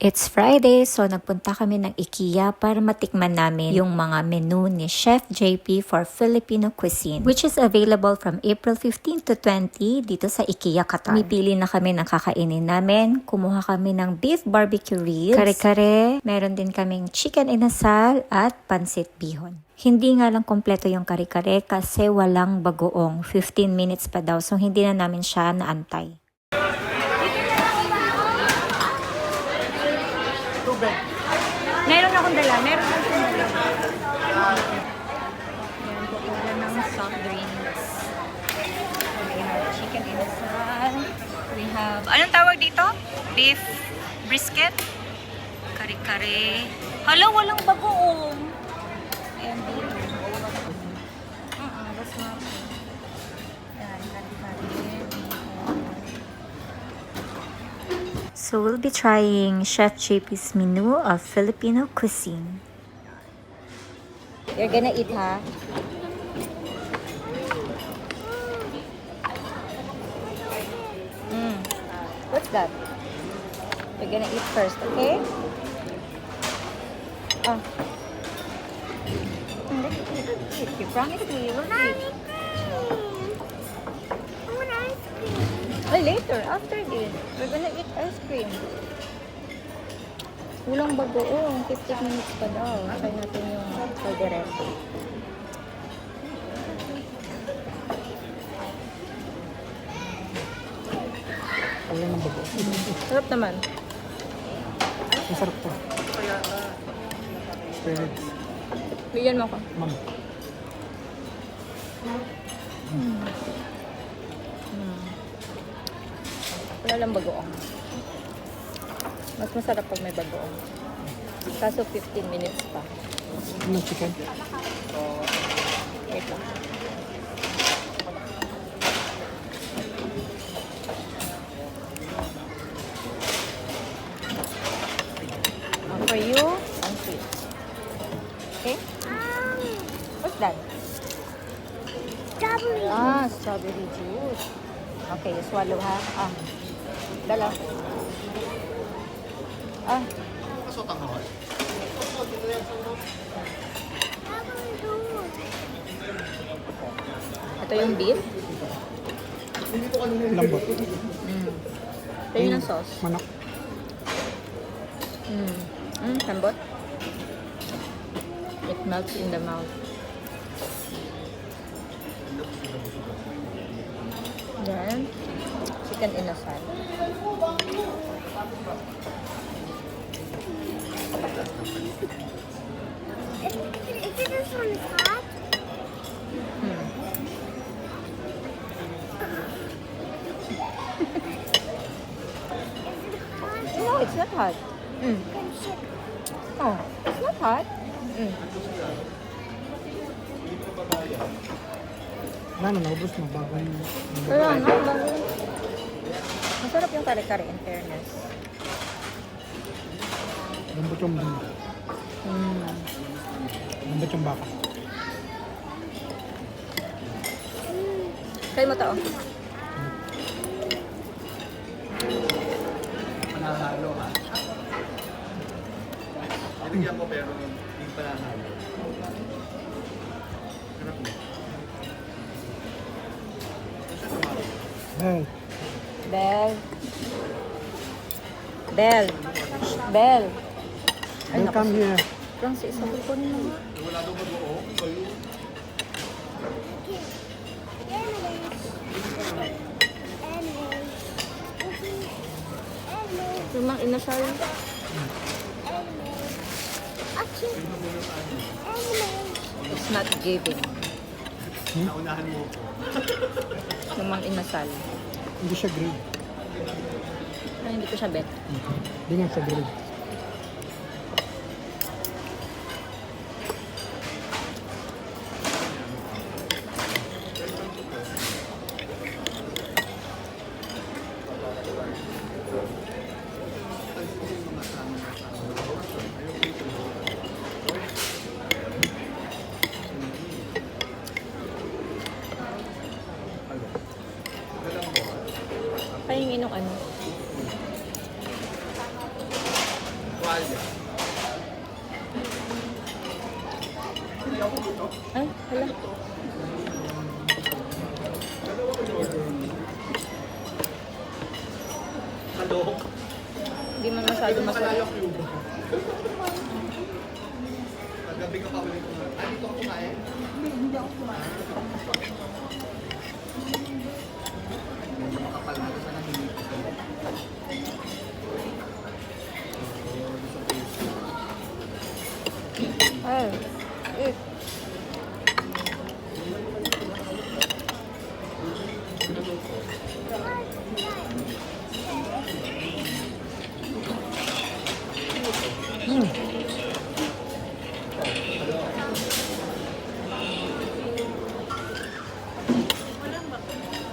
It's Friday, so nagpunta kami ng IKEA para matikman namin yung mga menu ni Chef JP for Filipino cuisine, which is available from April 15 to 20 dito sa IKEA Qatar. Mipili na kami ng kakainin namin. Kumuha kami ng beef barbecue ribs, kare-kare, meron din kaming chicken inasal at pansit bihon. Hindi nga lang kompleto yung kare-kare kasi walang bagoong. 15 minutes pa daw, so hindi na namin siya naantay. Meron akong dala. Meron akong dala. Yan, kukuha ng soft drinks. We have chicken inasal. We have, anong tawag dito? Beef brisket. Kare-kare. Hala, walang bagoong. Ayan dito. That's not. Yan, kare-kare. So we'll be trying Chef JP's menu of Filipino cuisine. You're gonna eat, ha? What's that? You're gonna eat first, okay? Oh. You promised me you will eat. Oh, later, after this, we're gonna eat ice cream. Ulang bagoong, 15 minutes pa daw. Try natin yung caldereta. Wala ng bago. Sarap naman. Masarap to. Spinach. Bigyan mo ako. Ma'am. Wala lang bagoong. Mas masarap pag may bagoong. Kaso 15 minutes pa. Ano chicken? Wait lang. For you, and sweet. Okay? What's that? Strawberry. Ah, strawberry juice. Okay, you swallow, ha? Dala. Ito yung beef. Lambot. Ito yung ng sauce. Manok. Lambot. It melts in the mouth. Then, chicken inasal. Is this one hot? No, it's not hot. Oh, it's not hot. Ano, naubos mo bago yung... Kaya nga, bago. Masarap yung kare-kare, in fairness. Lambot yung bunda. Lambot yung baka. Try mo to, oh. Panahalo ha. Binigyan ko pero hindi panahalo. Sarap mo. Hey, Bell. Bell. Bell. welcome here. Francis, sabi ko nyo. Wala daw mag-uong. Yung mga inasal. It's not giving. Naunahan mo ko. Yung mga inasal. Hindi siya grilled. Ay, hindi ko siya bet. Hindi nga siya grilled. Pahingin ng ano. Tuwalya. Ay, hala. Kalok. Hindi man masyado masarap. Kalayo Cuba. Kagabi ka pa ulit kumain. Ah, dito ako kumain? Hindi ako kumain. Makapal na sana hindi ko sa'yo. Ay, eh.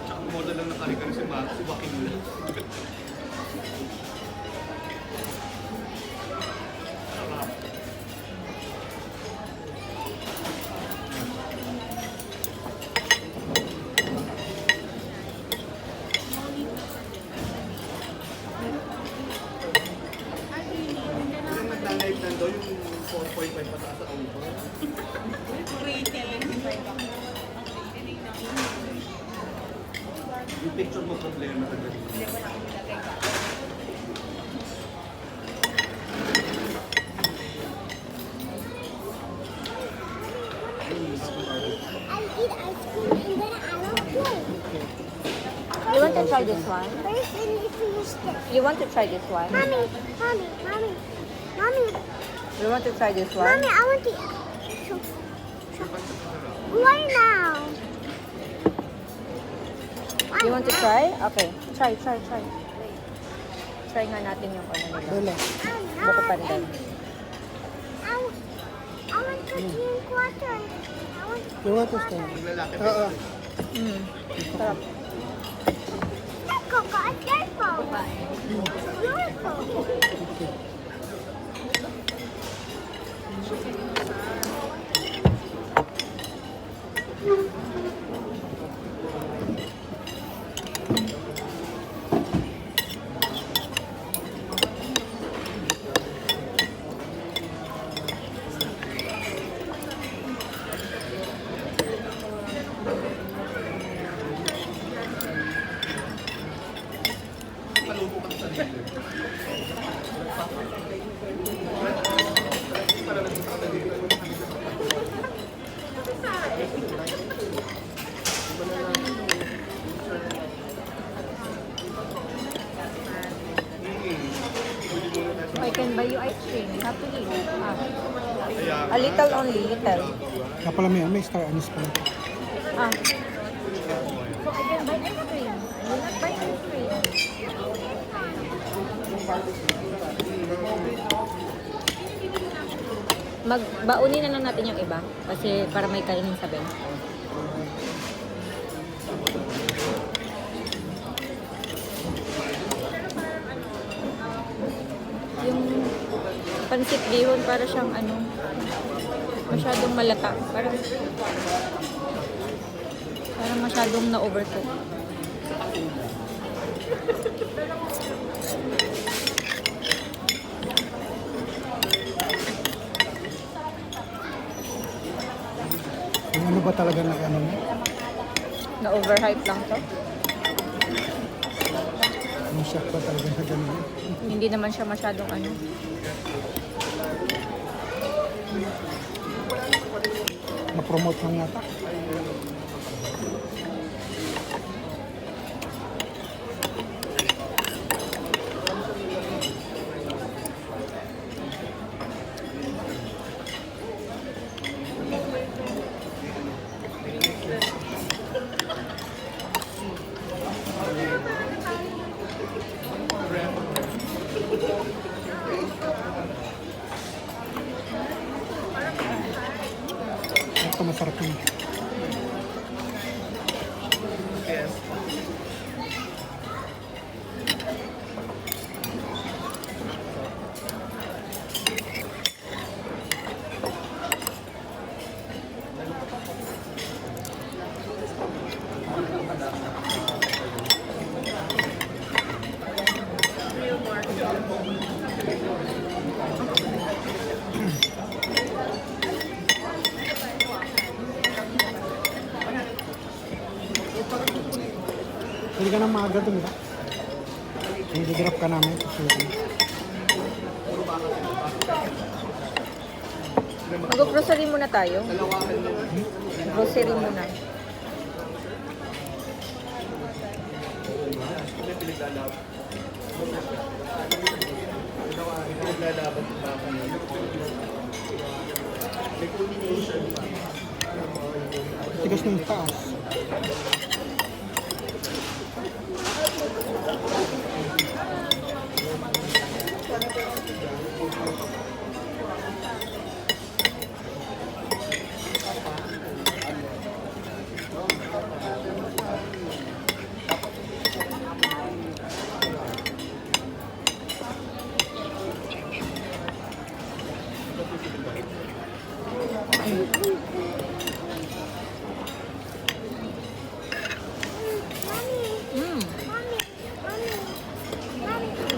Tsaka model lang nakarikan si Joaquin lang. Yung nagla-live nando, yung 4.5 pataas sa over. Yung picture mo problema ka dyan. I eat ice cream and then I don't play. You want to try this one? First, then you finish this. You want to try this one? Mommy. You want to try this one? Mommy, I want to. Why now? You want to try? Okay. Try. Try nga natin yung ano nila. Bella. Buko pandan. I want to drink water. I want to You want to stay? Naglalaki pa Oo. Sarap. Coco, it's your fault. Your fault. palubo ka sa libre. I can buy you ice cream. You have to eat. Kaya, A little only, little. Kaya pala may star anise pala. Ah. So I can buy ice cream. I will not buy ice cream. Baunin na lang natin yung iba kasi para may kainin sa Ben. Yung pansit bihon para siyang ano, masyadong malata. Parang masyadong na-overcook. Yung ano ba talaga na ano mo? Na-overhype lang to. Yung chef ba talaga na gano'n? Hindi naman siya masyadong ano. Na-promote lang yata. Ito masarap yun. yes. Bumili ka ng maaga doon, ba? Hindi grab ka namin. Kasi Mag-grocery muna tayo. Grocery muna. Naglalaban pa ako. May culmination pa. tigas ng taas.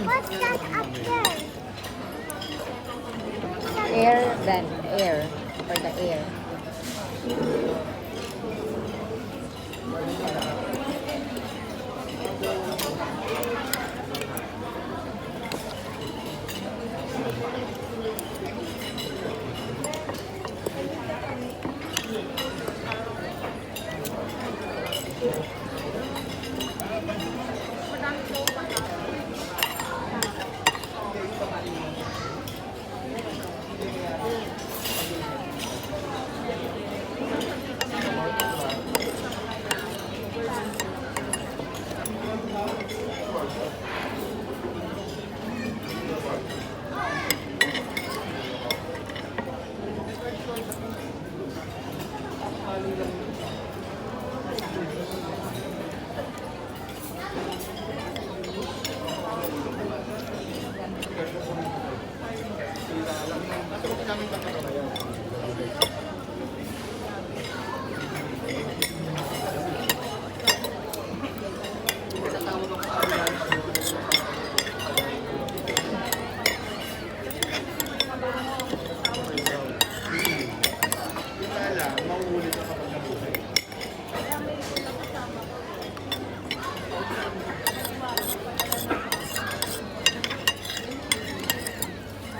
What's that up there? Air than air. For the air.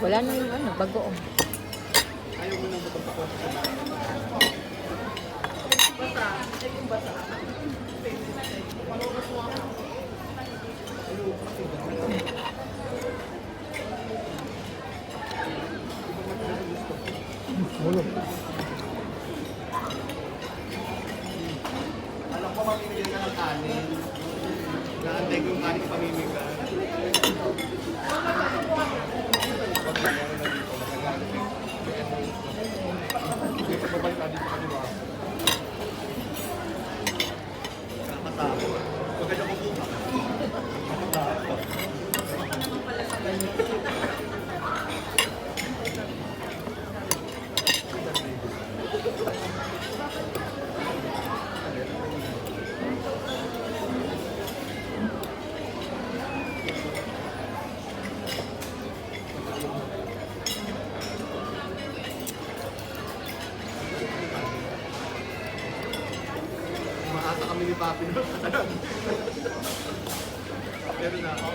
Wala na yung ano, bagoong. Ulo. Alam ko mamimigay ka ng kanin. Naantay ko yung kanin pamimigay. Babalik natin sa kanila. Nakatakot. Pagkada ko buka. Maasa kami ni Papi na. Pero na ako.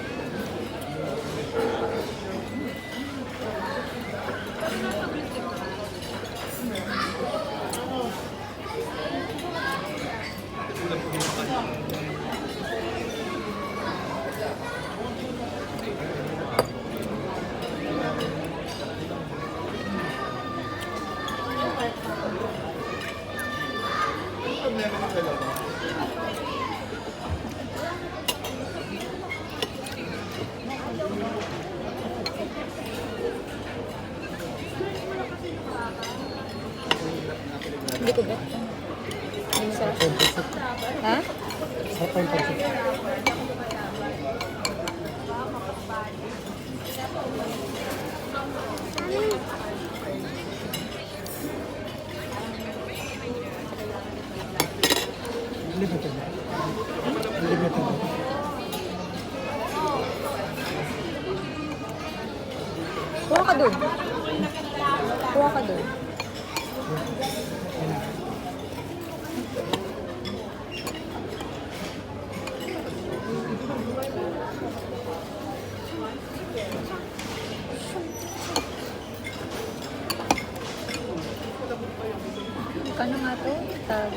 Problema ng dalawa. Hindi ko bet. Yung sa... Ha? Sarap pa yung pansit. Limited. Limited. Kuha ka dun. Kuha ka dun. Kano nga to? Tag